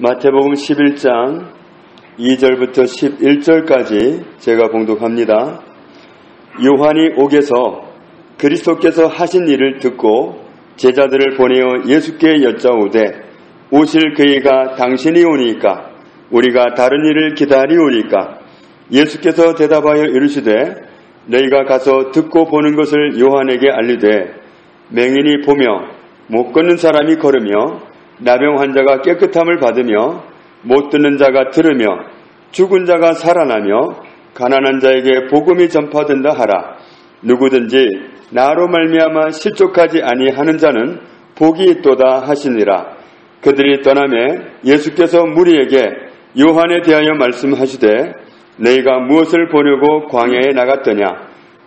마태복음 11장 2절부터 11절까지 제가 봉독합니다. 요한이 옥에서 그리스도께서 하신 일을 듣고 제자들을 보내어 예수께 여짜오되 오실 그이가 당신이 오니까 우리가 다른 일을 기다리오니까 예수께서 대답하여 이르시되 너희가 가서 듣고 보는 것을 요한에게 알리되 맹인이 보며 못 걷는 사람이 걸으며 나병 환자가 깨끗함을 받으며 못 듣는 자가 들으며 죽은 자가 살아나며 가난한 자에게 복음이 전파된다 하라. 누구든지 나로 말미암아 실족하지 아니하는 자는 복이 있도다 하시니라. 그들이 떠나매 예수께서 무리에게 요한에 대하여 말씀하시되 너희가 무엇을 보려고 광야에 나갔더냐?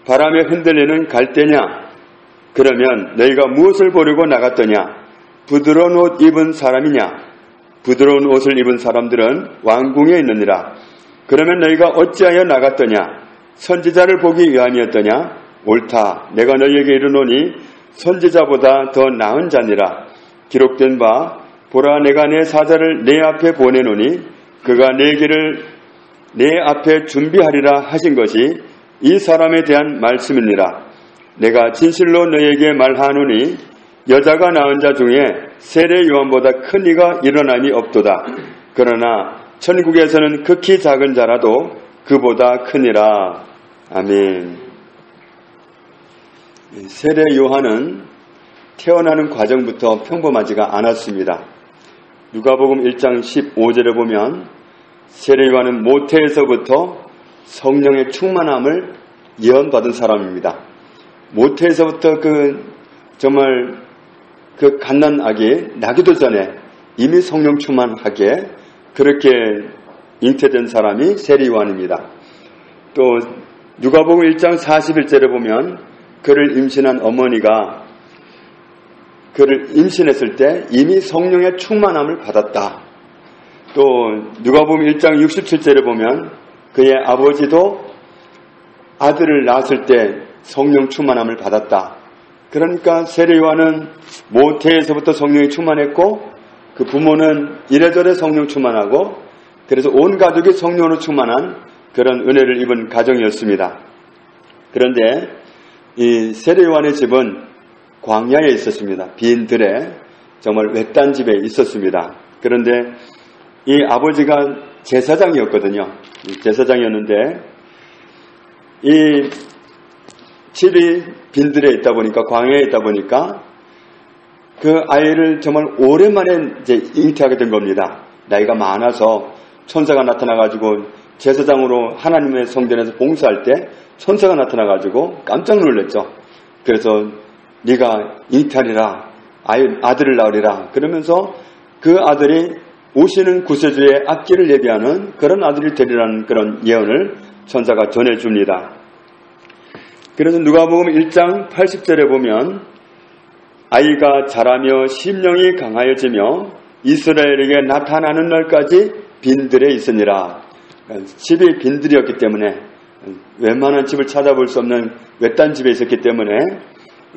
바람에 흔들리는 갈대냐? 그러면 너희가 무엇을 보려고 나갔더냐? 부드러운 옷 입은 사람이냐? 부드러운 옷을 입은 사람들은 왕궁에 있느니라. 그러면 너희가 어찌하여 나갔더냐? 선지자를 보기 위함이었더냐? 옳다. 내가 너희에게 이르노니 선지자보다 더 나은 자니라. 기록된 바 보라 내가 내 사자를 내 앞에 보내노니 그가 내 길을 내 앞에 준비하리라 하신 것이 이 사람에 대한 말씀이니라. 내가 진실로 너희에게 말하노니 여자가 낳은 자 중에 세례 요한보다 큰 이가 일어남이 없도다. 그러나 천국에서는 극히 작은 자라도 그보다 크니라. 아멘. 세례 요한은 태어나는 과정부터 평범하지가 않았습니다. 누가복음 1장 15절에 보면 세례 요한은 모태에서부터 성령의 충만함을 예언받은 사람입니다. 모태에서부터 정말 그 갓난아기 나기도 전에 이미 성령 충만하게 그렇게 잉태된 사람이 세례 요한입니다. 또 누가복음 1장 41절에 보면 그를 임신한 어머니가 그를 임신했을 때 이미 성령의 충만함을 받았다. 또 누가복음 1장 67절에 보면 그의 아버지도 아들을 낳았을 때 성령 충만함을 받았다. 그러니까 세례 요한은 모태에서부터 성령이 충만했고 그 부모는 이래저래 성령 충만하고 그래서 온 가족이 성령으로 충만한 그런 은혜를 입은 가정이었습니다. 그런데 이 세례 요한의 집은 광야에 있었습니다. 빈 들에 정말 외딴 집에 있었습니다. 그런데 이 아버지가 제사장이었거든요. 제사장이었는데 이 집이 빈들에 있다 보니까 광야에 있다 보니까 그 아이를 정말 오랜만에 이제 잉태하게 된 겁니다. 나이가 많아서 천사가 나타나가지고 제사장으로 하나님의 성전에서 봉사할 때 천사가 나타나가지고 깜짝 놀랐죠. 그래서 네가 잉태하리라, 아들을 낳으리라. 그러면서 그 아들이 오시는 구세주의 앞길을 예비하는 그런 아들이 되리라는 그런 예언을 천사가 전해줍니다. 그래서 누가복음 1장 80절에 보면 아이가 자라며 심령이 강하여지며 이스라엘에게 나타나는 날까지 빈들에 있으니라. 집이 빈들이었기 때문에 웬만한 집을 찾아볼 수 없는 외딴 집에 있었기 때문에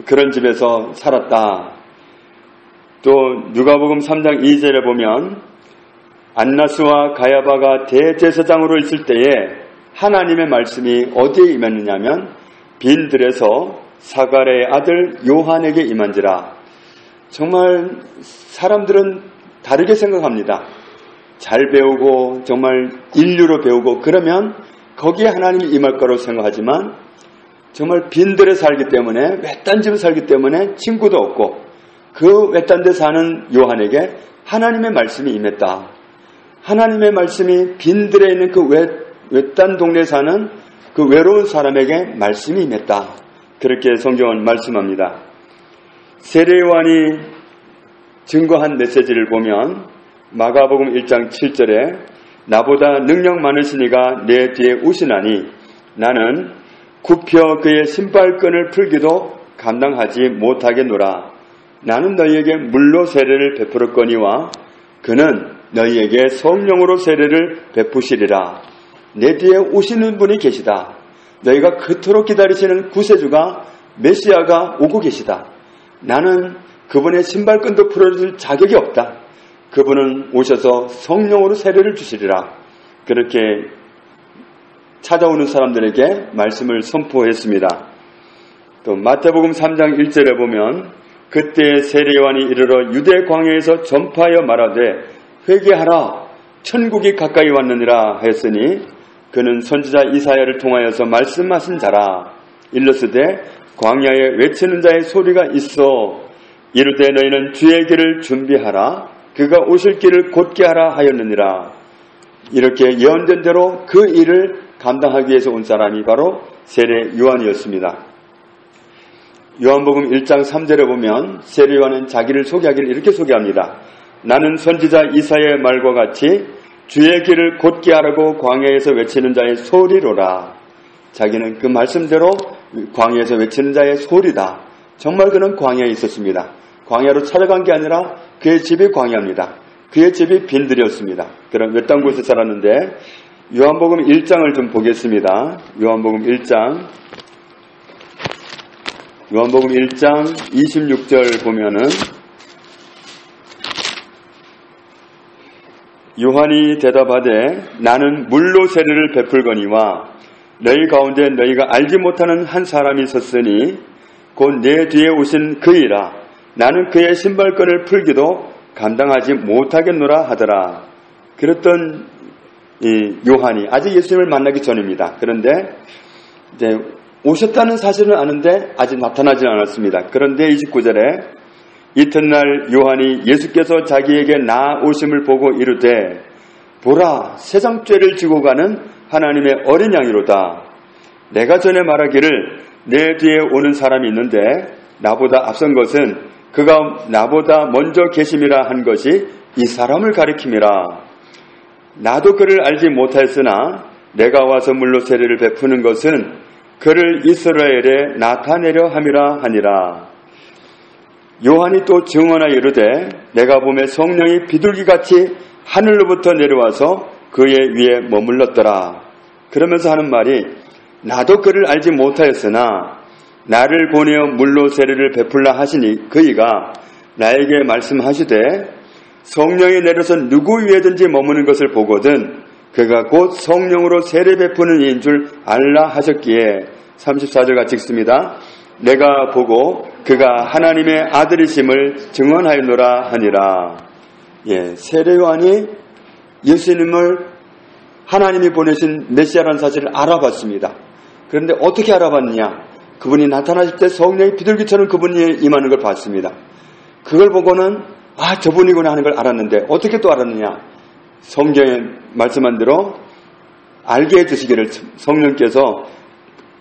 그런 집에서 살았다. 또 누가복음 3장 2절에 보면 안나스와 가야바가 대제사장으로 있을 때에 하나님의 말씀이 어디에 임했느냐면 빈들에서 사가랴의 아들 요한에게 임한지라. 정말 사람들은 다르게 생각합니다. 잘 배우고 정말 인류로 배우고 그러면 거기에 하나님이 임할 거라고 생각하지만 정말 빈들에 살기 때문에 외딴 집에 살기 때문에 친구도 없고 그 외딴 데 사는 요한에게 하나님의 말씀이 임했다. 하나님의 말씀이 빈들에 있는 그 외딴 동네에 사는 그 외로운 사람에게 말씀이 임했다. 그렇게 성경은 말씀합니다. 세례 요한이 증거한 메시지를 보면 마가복음 1장 7절에 나보다 능력 많으신 이가 내 뒤에 오시나니 나는 굽혀 그의 신발끈을 풀기도 감당하지 못하겠노라. 나는 너희에게 물로 세례를 베풀었거니와 그는 너희에게 성령으로 세례를 베푸시리라. 내 뒤에 오시는 분이 계시다. 너희가 그토록 기다리시는 구세주가 메시아가 오고 계시다. 나는 그분의 신발끈도 풀어줄 자격이 없다. 그분은 오셔서 성령으로 세례를 주시리라. 그렇게 찾아오는 사람들에게 말씀을 선포했습니다. 또 마태복음 3장 1절에 보면 그때 세례요한이 이르러 유대 광야에서 전파하여 말하되 회개하라 천국이 가까이 왔느니라 하였으니 그는 선지자 이사야를 통하여서 말씀하신 자라. 일러스되 광야에 외치는 자의 소리가 있어 이르되 너희는 주의 길을 준비하라 그가 오실 길을 곧게 하라 하였느니라. 이렇게 예언된 대로 그 일을 감당하기 위해서 온 사람이 바로 세례 요한이었습니다. 요한복음 1장 3절에 보면 세례 요한은 자기를 소개하기를 이렇게 소개합니다. 나는 선지자 이사야의 말과 같이 주의 길을 곧게 하라고 광야에서 외치는 자의 소리로라. 자기는 그 말씀대로 광야에서 외치는 자의 소리다. 정말 그는 광야에 있었습니다. 광야로 찾아간 게 아니라 그의 집이 광야입니다. 그의 집이 빈들이었습니다. 그런 외딴 곳에 살았는데 요한복음 1장을 좀 보겠습니다. 요한복음 1장 26절 보면은 요한이 대답하되 나는 물로 세례를 베풀거니와 너희 가운데 너희가 알지 못하는 한 사람이 있었으니 곧 내 뒤에 오신 그이라. 나는 그의 신발끈을 풀기도 감당하지 못하겠노라 하더라. 그랬던 이 요한이 아직 예수님을 만나기 전입니다. 그런데 이제 오셨다는 사실은 아는데 아직 나타나지 않았습니다. 그런데 29절에 이튿날 요한이 예수께서 자기에게 나아오심을 보고 이르되 보라 세상 죄를 지고 가는 하나님의 어린 양이로다. 내가 전에 말하기를 내 뒤에 오는 사람이 있는데 나보다 앞선 것은 그가 나보다 먼저 계심이라 한 것이 이 사람을 가리킴이라. 나도 그를 알지 못하였으나 내가 와서 물로 세례를 베푸는 것은 그를 이스라엘에 나타내려 함이라 하니라. 요한이 또 증언하여 이르되 내가 보매 성령이 비둘기같이 하늘로부터 내려와서 그의 위에 머물렀더라. 그러면서 하는 말이 나도 그를 알지 못하였으나 나를 보내어 물로 세례를 베풀라 하시니 그이가 나에게 말씀하시되 성령이 내려서 누구 위에든지 머무는 것을 보거든 그가 곧 성령으로 세례 베푸는 이인 줄 알라 하셨기에 34절 같이 읽습니다. 내가 보고 그가 하나님의 아들이심을 증언하였노라 하니라. 세례 요한이 예수님을 하나님이 보내신 메시아라는 사실을 알아봤습니다. 그런데 어떻게 알아봤느냐? 그분이 나타나실 때 성령이 비둘기처럼 그분이 임하는 걸 봤습니다. 그걸 보고는 저분이구나 하는 걸 알았는데 어떻게 또 알았느냐? 성경에 말씀한 대로 알게 해주시기를 성령께서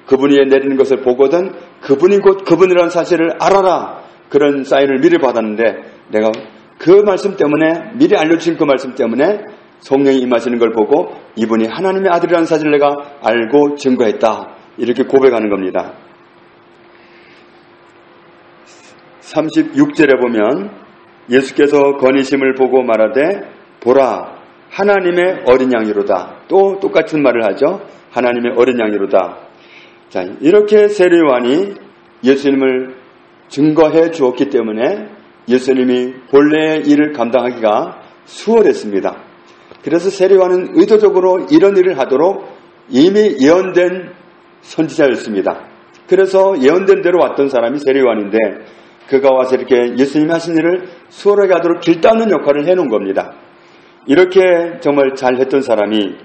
그분이 내리는 것을 보거든 그분이 곧 그분이라는 사실을 알아라. 그런 사인을 미리 받았는데 내가 그 말씀 때문에 미리 알려주신 그 말씀 때문에 성령이 임하시는 걸 보고 이분이 하나님의 아들이라는 사실을 내가 알고 증거했다. 이렇게 고백하는 겁니다. 36절에 보면 예수께서 거니심을 보고 말하되 보라 하나님의 어린 양이로다. 또 똑같은 말을 하죠. 하나님의 어린 양이로다. 자, 이렇게 세례 요한이 예수님을 증거해 주었기 때문에 예수님이 본래의 일을 감당하기가 수월했습니다. 그래서 세례 요한은 의도적으로 이런 일을 하도록 이미 예언된 선지자였습니다. 그래서 예언된 대로 왔던 사람이 세례 요한인데 그가 와서 이렇게 예수님이 하신 일을 수월하게 하도록 길 닦는 역할을 해놓은 겁니다. 이렇게 정말 잘했던 사람이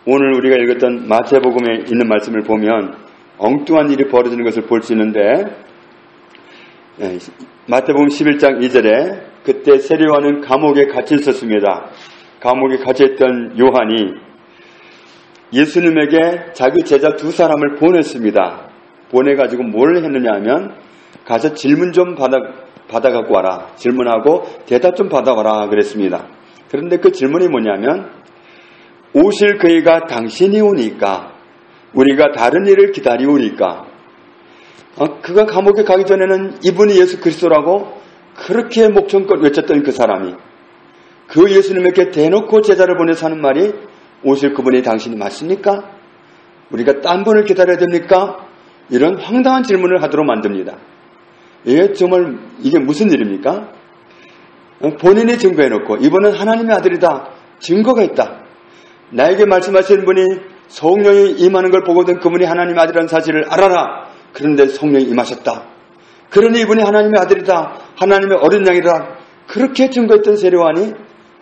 오늘 우리가 읽었던 마태복음에 있는 말씀을 보면 엉뚱한 일이 벌어지는 것을 볼 수 있는데 마태복음 11장 2절에 그때 세례 요한은 감옥에 갇혀 있었습니다. 감옥에 갇혀 있던 요한이 예수님에게 자기 제자 두 사람을 보냈습니다. 보내가지고 뭘 했느냐 하면 가서 질문 좀 받아갖고 와라. 질문하고 대답 좀 받아와라 그랬습니다. 그런데 그 질문이 뭐냐면 오실 그이가 당신이 오니까 우리가 다른 일을 기다리오니까 그가 감옥에 가기 전에는 이분이 예수 그리스도라고 그렇게 목청껏 외쳤던 그 사람이 그 예수님에게 대놓고 제자를 보내서 하는 말이 오실 그분이 당신이 맞습니까? 우리가 딴 분을 기다려야 됩니까? 이런 황당한 질문을 하도록 만듭니다. 이게 정말 이게 무슨 일입니까? 본인이 증거해놓고 이번엔 하나님의 아들이다. 증거가 있다. 나에게 말씀하시는 분이 성령이 임하는 걸 보거든 그분이 하나님의 아들이라는 사실을 알아라. 그런데 성령이 임하셨다. 그러니 이분이 하나님의 아들이다. 하나님의 어린 양이다. 그렇게 증거했던 세례요한이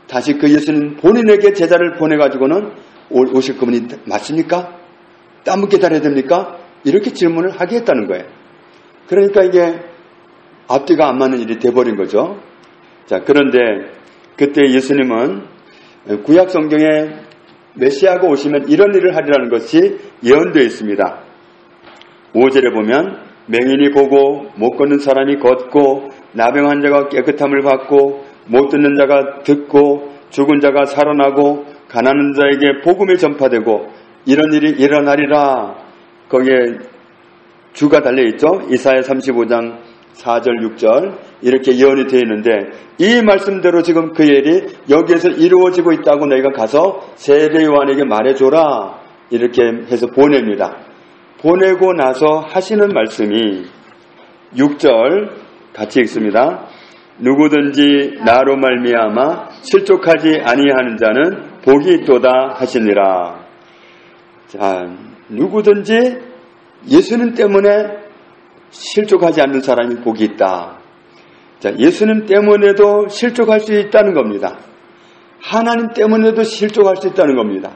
다시 그 예수님 본인에게 제자를 보내가지고는 오실 그분이 맞습니까? 땀을 기다려야 됩니까? 이렇게 질문을 하게 했다는 거예요. 그러니까 이게 앞뒤가 안 맞는 일이 돼버린 거죠. 자, 그런데 그때 예수님은 구약 성경에 메시아가 오시면 이런 일을 하리라는 것이 예언되어 있습니다. 5절에 보면 맹인이 보고 못 걷는 사람이 걷고 나병 환자가 깨끗함을 받고 못 듣는 자가 듣고 죽은 자가 살아나고 가난한 자에게 복음이 전파되고 이런 일이 일어나리라. 거기에 주가 달려있죠. 이사야 35장 4절 6절 이렇게 예언이 되어 있는데 이 말씀대로 지금 그 일이 여기에서 이루어지고 있다고 너희가 가서 세례요한에게 말해줘라. 이렇게 해서 보냅니다. 보내고 나서 하시는 말씀이 6절 같이 읽습니다. 누구든지 나로 말미암아 실족하지 아니하는 자는 복이 있도다 하시니라. 자, 누구든지 예수님 때문에 실족하지 않는 사람이 복이 있다. 자, 예수님 때문에도 실족할 수 있다는 겁니다. 하나님 때문에도 실족할 수 있다는 겁니다.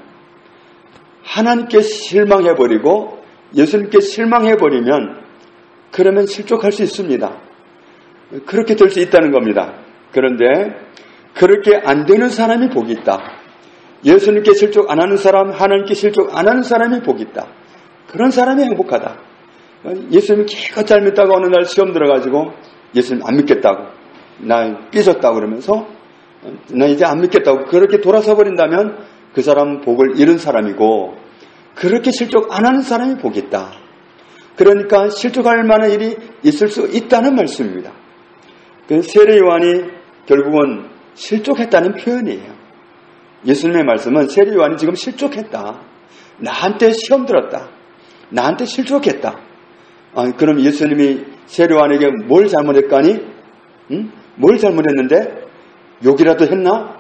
하나님께 실망해버리고 예수님께 실망해버리면 그러면 실족할 수 있습니다. 그렇게 될 수 있다는 겁니다. 그런데 그렇게 안 되는 사람이 복이 있다. 예수님께 실족 안 하는 사람, 하나님께 실족 안 하는 사람이 복이 있다. 그런 사람이 행복하다. 예수님이 기껏 잘 믿다가 어느 날 시험 들어가지고 예수님 안 믿겠다고, 나 삐졌다고 그러면서 나 이제 안 믿겠다고 그렇게 돌아서 버린다면 그 사람은 복을 잃은 사람이고, 그렇게 실족 안 하는 사람이 복이 있다. 그러니까 실족할 만한 일이 있을 수 있다는 말씀입니다. 세례 요한이 결국은 실족했다는 표현이에요. 예수님의 말씀은 세례 요한이 지금 실족했다. 나한테 시험 들었다. 나한테 실족했다. 그럼 예수님이 세례 요한에게 뭘 잘못했까니? 뭘 잘못했는데? 욕이라도 했나?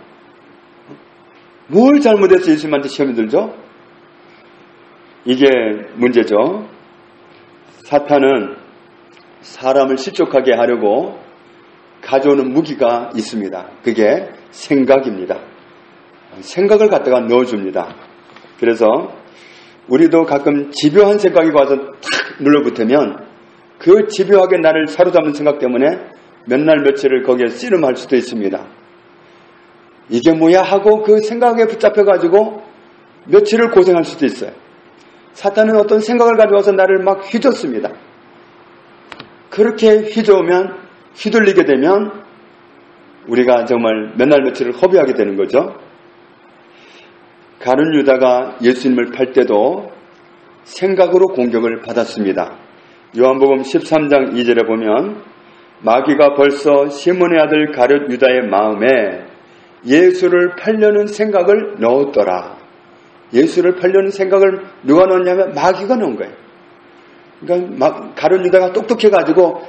뭘 잘못해서 예수님한테 시험이 들죠? 이게 문제죠. 사탄은 사람을 실족하게 하려고 가져오는 무기가 있습니다. 그게 생각입니다. 생각을 갖다가 넣어줍니다. 그래서 우리도 가끔 집요한 생각이 와서 탁 눌러붙으면 그 집요하게 나를 사로잡는 생각 때문에 몇 날 며칠을 거기에 씨름할 수도 있습니다. 이게 뭐야 하고 그 생각에 붙잡혀가지고 며칠을 고생할 수도 있어요. 사탄은 어떤 생각을 가져와서 나를 막 휘젓습니다. 그렇게 휘둘리게 되면 우리가 정말 몇 날 며칠을 허비하게 되는 거죠. 가룟 유다가 예수님을 팔 때도 생각으로 공격을 받았습니다. 요한복음 13장 2절에 보면 마귀가 벌써 시몬의 아들 가룟 유다의 마음에 예수를 팔려는 생각을 넣었더라. 예수를 팔려는 생각을 누가 넣었냐면 마귀가 넣은 거예요. 그러니까 가룟 유다가 똑똑해가지고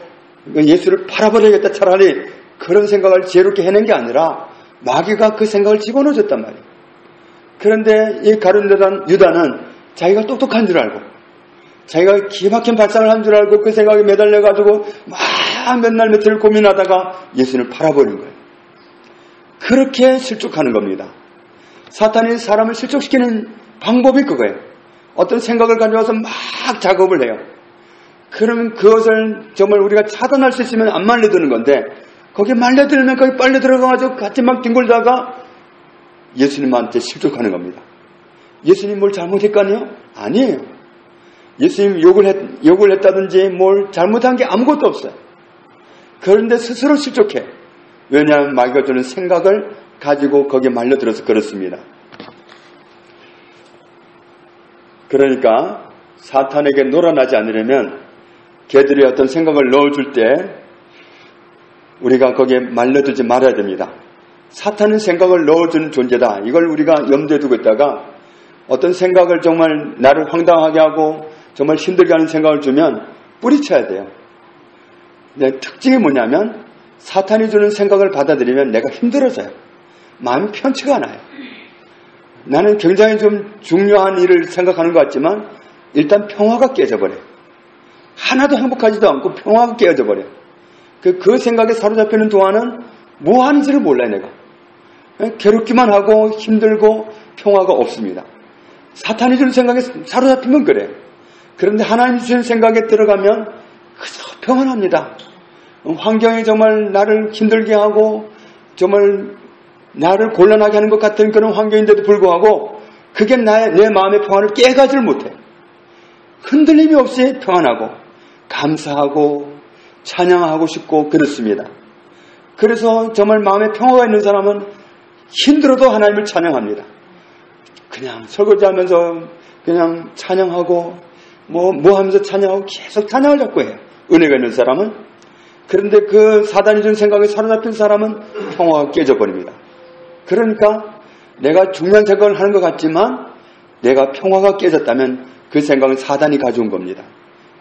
예수를 팔아버려야겠다 차라리 그런 생각을 지혜롭게 해낸 게 아니라 마귀가 그 생각을 집어넣어줬단 말이에요. 그런데 이 가룟 유다는 자기가 똑똑한 줄 알고 자기가 기막힌 발상을 한 줄 알고 그 생각에 매달려가지고 막 몇 날 며칠 고민하다가 예수를 팔아버린 거예요. 그렇게 실족하는 겁니다. 사탄이 사람을 실족시키는 방법이 그거예요. 어떤 생각을 가져와서 막 작업을 해요. 그러면 그것을 정말 우리가 차단할 수 있으면 안 말려드는 건데 거기에 말려들면 거기 빨려 들어가가지고 같이 막 뒹굴다가 예수님한테 실족하는 겁니다. 예수님 뭘 잘못했거니요? 아니에요. 예수님 욕을 했다든지 뭘 잘못한 게 아무것도 없어요. 그런데 스스로 실족해. 왜냐하면 마귀가 주는 생각을 가지고 거기에 말려들어서 그렇습니다. 그러니까 사탄에게 놀아나지 않으려면 걔들이 어떤 생각을 넣어줄 때 우리가 거기에 말려들지 말아야 됩니다. 사탄은 생각을 넣어주는 존재다. 이걸 우리가 염두에 두고 있다가 어떤 생각을 정말 나를 황당하게 하고 정말 힘들게 하는 생각을 주면 뿌리쳐야 돼요. 특징이 뭐냐면 사탄이 주는 생각을 받아들이면 내가 힘들어져요. 마음이 편치가 않아요. 나는 굉장히 좀 중요한 일을 생각하는 것 같지만 일단 평화가 깨져버려요. 하나도 행복하지도 않고 평화가 깨져버려요. 그 생각에 사로잡히는 동안은 뭐 하는지를 몰라요. 내가 괴롭기만 하고 힘들고 평화가 없습니다. 사탄이 주는 생각에 사로잡히면 그래요. 그런데 하나님 주시는 생각에 들어가면 그저 평안합니다. 환경이 정말 나를 힘들게 하고 정말 나를 곤란하게 하는 것 같은 그런 환경인데도 불구하고 그게 내 마음의 평안을 깨가지를 못해요. 흔들림이 없이 평안하고 감사하고 찬양하고 싶고 그렇습니다. 그래서 정말 마음에 평화가 있는 사람은 힘들어도 하나님을 찬양합니다. 그냥 설거지하면서 그냥 찬양하고 뭐 하면서 찬양하고 계속 찬양을 자꾸 해요. 은혜가 있는 사람은. 그런데 그 사단이 준 생각에 사로잡힌 사람은 평화가 깨져버립니다. 그러니까 내가 중요한 생각을 하는 것 같지만 내가 평화가 깨졌다면 그 생각은 사단이 가져온 겁니다.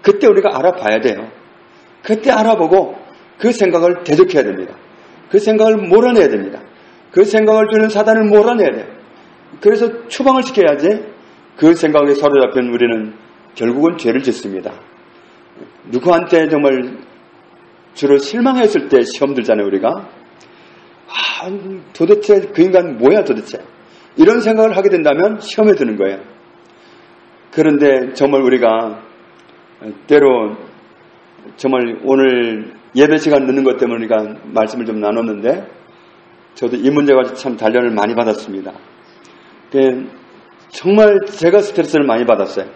그때 우리가 알아봐야 돼요. 그때 알아보고 그 생각을 대적해야 됩니다. 그 생각을 몰아내야 됩니다. 그 생각을 주는 사단을 몰아내야 돼요. 그래서 추방을 시켜야지 그 생각에 사로잡힌 우리는 결국은 죄를 짓습니다. 누구한테 정말 주로 실망했을 때 시험 들잖아요. 우리가 도대체 그 인간 뭐야 도대체 이런 생각을 하게 된다면 시험에 드는 거예요. 그런데 정말 우리가 때로 정말 오늘 예배 시간 늦는 것 때문에 우리가 말씀을 좀 나눴는데 저도 이 문제 가지고 참 단련을 많이 받았습니다. 정말 제가 스트레스를 많이 받았어요.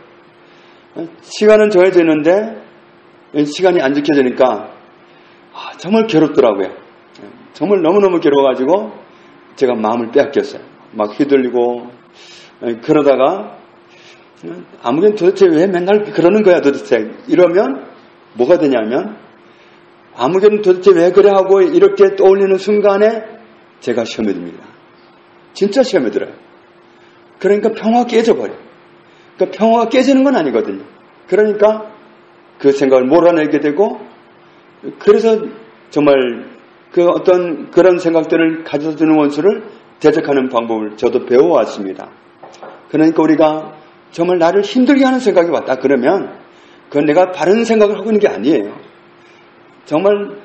시간은 정해져 있는데 시간이 안 지켜지니까 정말 괴롭더라고요. 정말 너무너무 괴로워가지고 제가 마음을 빼앗겼어요. 막 휘둘리고 그러다가 아무튼 도대체 왜 맨날 그러는 거야 도대체 이러면 뭐가 되냐면 아무튼 도대체 왜 그래 하고 이렇게 떠올리는 순간에 제가 시험에 듭니다. 진짜 시험에 들어요. 그러니까 평화가 깨져버려요. 그러니까 평화가 깨지는 건 아니거든요. 그러니까 그 생각을 몰아내게 되고 그래서 정말 그 어떤 그런 생각들을 가져다 주는 원수를 대적하는 방법을 저도 배워왔습니다. 그러니까 우리가 정말 나를 힘들게 하는 생각이 왔다 그러면 그건 내가 바른 생각을 하고 있는 게 아니에요. 정말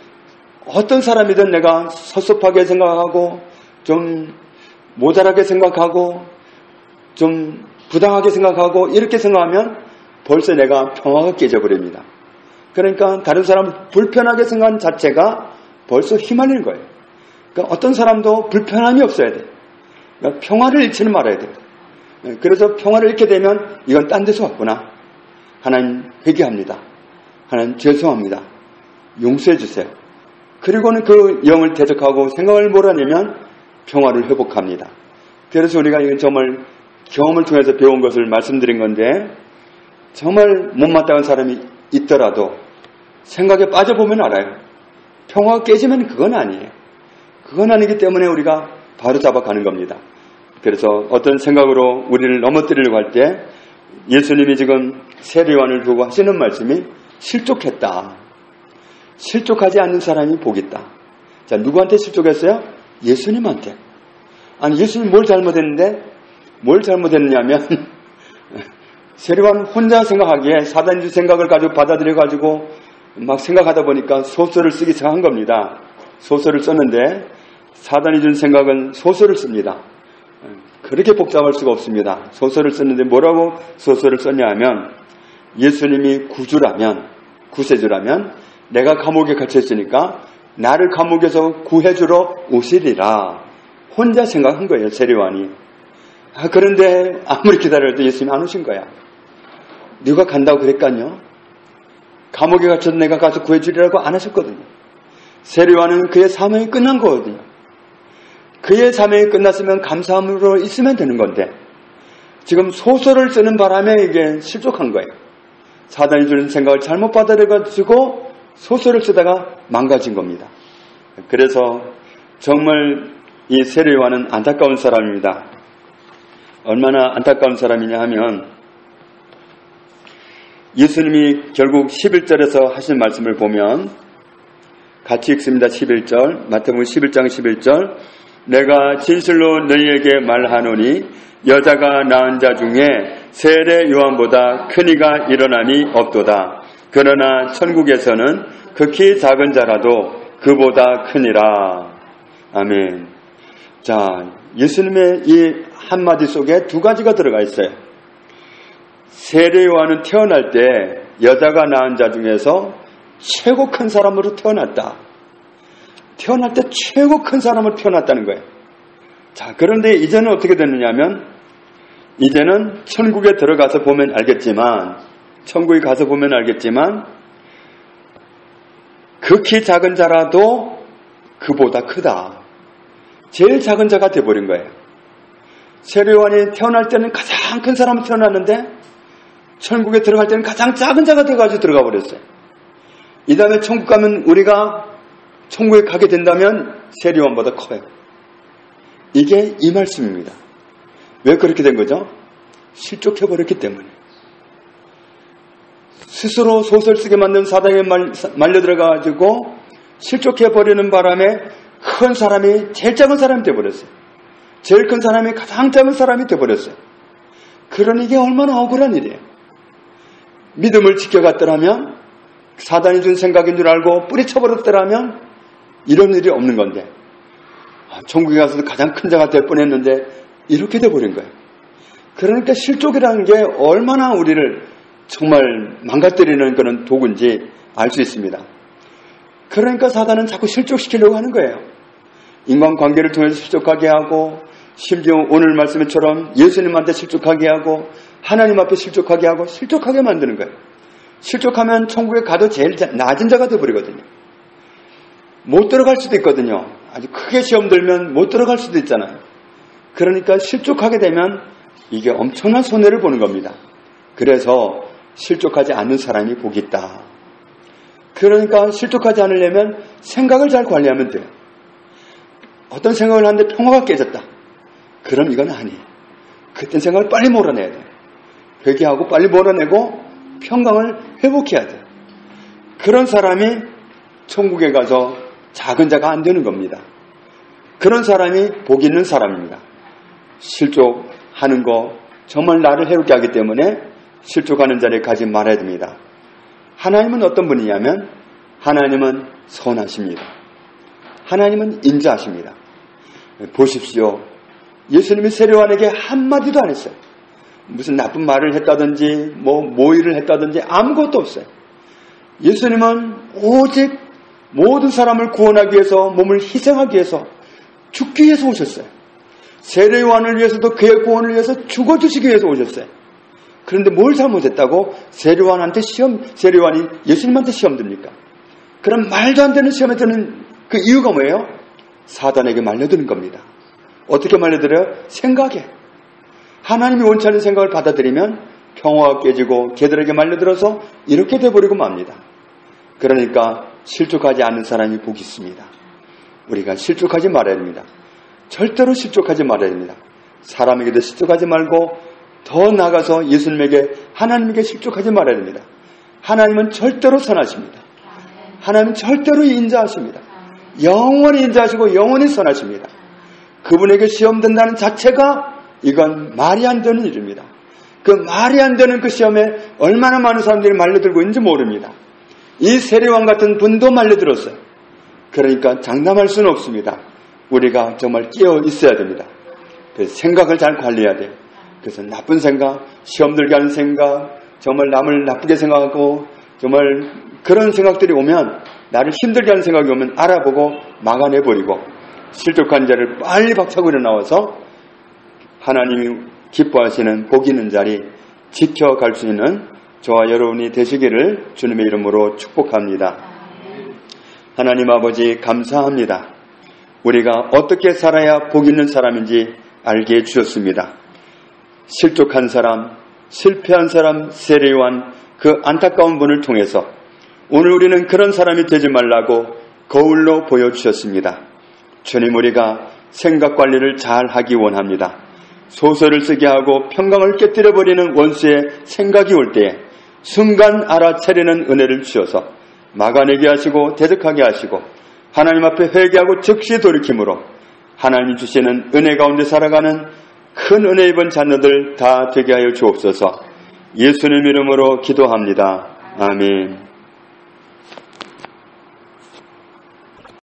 어떤 사람이든 내가 섭섭하게 생각하고 좀 모자라게 생각하고 좀 부당하게 생각하고 이렇게 생각하면 벌써 내가 평화가 깨져버립니다. 그러니까 다른 사람을 불편하게 생각하는 자체가 벌써 휘말리는 거예요. 그러니까 어떤 사람도 불편함이 없어야 돼요. 그러니까 평화를 잃지는 말아야 돼요. 그래서 평화를 잃게 되면 이건 딴 데서 왔구나. 하나님 회개합니다. 하나님 죄송합니다. 용서해 주세요. 그리고는 그 영을 대적하고 생각을 몰아내면 평화를 회복합니다. 그래서 우리가 이건 정말 경험을 통해서 배운 것을 말씀드린 건데 정말 못마땅한 사람이 있더라도 생각에 빠져보면 알아요. 평화가 깨지면 그건 아니에요. 그건 아니기 때문에 우리가 바로 잡아가는 겁니다. 그래서 어떤 생각으로 우리를 넘어뜨리려고 할 때 예수님이 지금 세례요한을 두고 하시는 말씀이 실족했다. 실족하지 않는 사람이 복이 있다. 자, 누구한테 실족했어요? 예수님한테. 아니 예수님 뭘 잘못했는데 뭘 잘못했느냐면 세례요한 혼자 생각하기에 사단이 준 생각을 가지고 받아들여가지고 막 생각하다 보니까 소설을 쓰기 시작한 겁니다. 소설을 썼는데 사단이 준 생각은 소설을 씁니다. 그렇게 복잡할 수가 없습니다. 소설을 썼는데 뭐라고 소설을 썼냐 하면 예수님이 구주라면 구세주라면 내가 감옥에 갇혀있으니까 나를 감옥에서 구해주러 오시리라 혼자 생각한 거예요. 세례요한이. 그런데 아무리 기다려도 예수님이 안 오신 거야. 네가 간다고 그랬간요. 감옥에 갇혀서 내가 가서 구해주리라고 안 하셨거든요. 세례요한은 그의 사명이 끝난 거거든요. 그의 사명이 끝났으면 감사함으로 있으면 되는 건데 지금 소설을 쓰는 바람에 이게 실족한 거예요. 사단이 주는 생각을 잘못 받아들여가지고 소설을 쓰다가 망가진 겁니다. 그래서 정말 이 세례요한은 안타까운 사람입니다. 얼마나 안타까운 사람이냐 하면 예수님이 결국 11절에서 하신 말씀을 보면 같이 읽습니다. 11절, 마태복음 11장 11절. 내가 진실로 너희에게 말하노니 여자가 낳은 자 중에 세례 요한보다 큰 이가 일어남이 없도다. 그러나 천국에서는 극히 작은 자라도 그보다 크니라. 아멘. 자, 예수님의 이 한마디 속에 두 가지가 들어가 있어요. 세례 요한은 태어날 때 여자가 낳은 자 중에서 최고 큰 사람으로 태어났다. 태어날 때 최고 큰 사람으로 태어났다는 거예요. 자, 그런데 이제는 어떻게 됐느냐면, 이제는 천국에 들어가서 보면 알겠지만, 천국에 가서 보면 알겠지만, 극히 작은 자라도 그보다 크다. 제일 작은 자가 돼버린 거예요. 세례 요한이 태어날 때는 가장 큰 사람으로 태어났는데, 천국에 들어갈 때는 가장 작은 자가 돼가지고 들어가 버렸어요. 이 다음에 천국 가면 우리가 천국에 가게 된다면 세례 요한보다 커요. 이게 이 말씀입니다. 왜 그렇게 된 거죠? 실족해버렸기 때문에. 스스로 소설 쓰게 만든 사단에 말려들어가지고 실족해버리는 바람에 큰 사람이 제일 작은 사람이 돼버렸어요. 제일 큰 사람이 가장 작은 사람이 돼버렸어요. 그러니 이게 얼마나 억울한 일이에요. 믿음을 지켜갔더라면, 사단이 준 생각인 줄 알고 뿌리쳐버렸더라면 이런 일이 없는 건데, 천국에 가서도 가장 큰 자가 될 뻔했는데 이렇게 돼버린 거예요. 그러니까 실족이라는 게 얼마나 우리를 정말 망가뜨리는 그런 도구인지 알 수 있습니다. 그러니까 사단은 자꾸 실족시키려고 하는 거예요. 인간관계를 통해서 실족하게 하고, 심지어 오늘 말씀처럼 예수님한테 실족하게 하고, 하나님 앞에 실족하게 하고, 실족하게 만드는 거예요. 실족하면 천국에 가도 제일 낮은 자가 되어버리거든요. 못 들어갈 수도 있거든요. 아주 크게 시험 들면 못 들어갈 수도 있잖아요. 그러니까 실족하게 되면 이게 엄청난 손해를 보는 겁니다. 그래서 실족하지 않는 사람이 복이 있다. 그러니까 실족하지 않으려면 생각을 잘 관리하면 돼요. 어떤 생각을 하는데 평화가 깨졌다. 그럼 이건 아니에요. 그땐 생각을 빨리 몰아내야 돼요. 회개하고 빨리 몰아내고 평강을 회복해야 돼요. 그런 사람이 천국에 가서 작은 자가 안 되는 겁니다. 그런 사람이 복 있는 사람입니다. 실족하는 거 정말 나를 해롭게 하기 때문에 실족하는 자리에 가지 말아야 됩니다. 하나님은 어떤 분이냐면, 하나님은 선하십니다. 하나님은 인자하십니다. 보십시오. 예수님이 세례 요한에게 한마디도 안 했어요. 무슨 나쁜 말을 했다든지 모의를 했다든지 아무것도 없어요. 예수님은 오직 모든 사람을 구원하기 위해서, 몸을 희생하기 위해서, 죽기 위해서 오셨어요. 세례 요한을 위해서도 그의 구원을 위해서 죽어주시기 위해서 오셨어요. 그런데 뭘 잘못했다고 세례 요한이 예수님한테 시험 듭니까? 그럼 말도 안 되는 시험에 드는 그 이유가 뭐예요? 사단에게 말려드는 겁니다. 어떻게 말려들어요? 생각에. 하나님이 원치 않는 생각을 받아들이면 평화가 깨지고 걔들에게 말려들어서 이렇게 돼버리고 맙니다. 그러니까 실족하지 않는 사람이 복이 있습니다. 우리가 실족하지 말아야 됩니다. 절대로 실족하지 말아야 됩니다. 사람에게도 실족하지 말고 더 나아가서 예수님에게, 하나님에게 실족하지 말아야 됩니다. 하나님은 절대로 선하십니다. 하나님은 절대로 인자하십니다. 영원히 인자하시고 영원히 선하십니다. 그분에게 시험 든다는 자체가 이건 말이 안 되는 일입니다. 그 말이 안 되는 그 시험에 얼마나 많은 사람들이 말려들고 있는지 모릅니다. 이 세례왕 같은 분도 말려들었어요. 그러니까 장담할 수는 없습니다. 우리가 정말 깨어 있어야 됩니다. 그래서 생각을 잘 관리해야 돼요. 그래서 나쁜 생각, 시험 들게 하는 생각, 정말 남을 나쁘게 생각하고 정말 그런 생각들이 오면, 나를 힘들게 하는 생각이 오면 알아보고 막아내버리고 실족한 자를 빨리 박차고 일어나와서 하나님이 기뻐하시는 복 있는 자리 지켜갈 수 있는 저와 여러분이 되시기를 주님의 이름으로 축복합니다. 하나님 아버지 감사합니다. 우리가 어떻게 살아야 복 있는 사람인지 알게 해주셨습니다. 실족한 사람, 실패한 사람, 세례 요한 그 안타까운 분을 통해서 오늘 우리는 그런 사람이 되지 말라고 거울로 보여주셨습니다. 주님, 우리가 생각 관리를 잘 하기 원합니다. 소설을 쓰게 하고 평강을 깨뜨려버리는 원수의 생각이 올 때에 순간 알아차리는 은혜를 주셔서 막아내게 하시고 대적하게 하시고 하나님 앞에 회개하고 즉시 돌이킴으로 하나님이 주시는 은혜 가운데 살아가는 큰 은혜 입은 자녀들 다 되게 하여 주옵소서. 예수님 이름으로 기도합니다. 아멘.